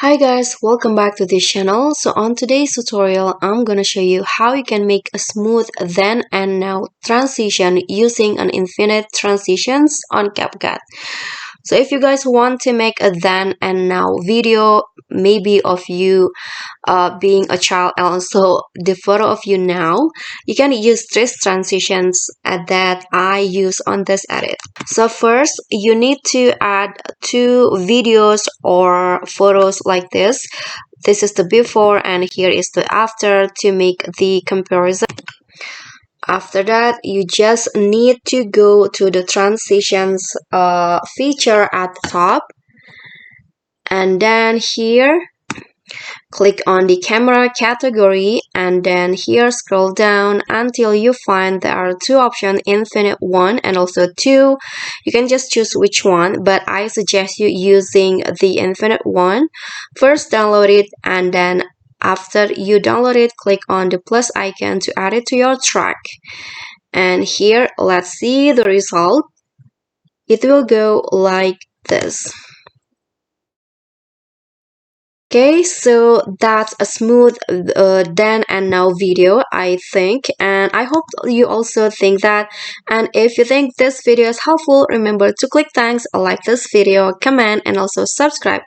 Hi guys, welcome back to this channel. So on today's tutorial, I'm gonna show you how you can make a smooth then and now transition using an infinite transitions on CapCut. So if you guys want to make a then and now video, maybe of you being a child and also the photo of you now, you can use these transitions that I use on this edit. So first you need to add two videos or photos like this. This is the before and here is the after to make the comparison. After that, you just need to go to the transitions feature at the top, and then here click on the camera category, and then here scroll down until you find there are two options, infinite one and also two. You can just choose which one, but I suggest you using the infinite one. First download it, and then after you download it, click on the plus icon to add it to your track. And here let's see the result. It will go like this. Okay, so that's a smooth then and now video, I think, and I hope you also think that. And if you think this video is helpful, remember to click thanks, like this video, comment, and also subscribe.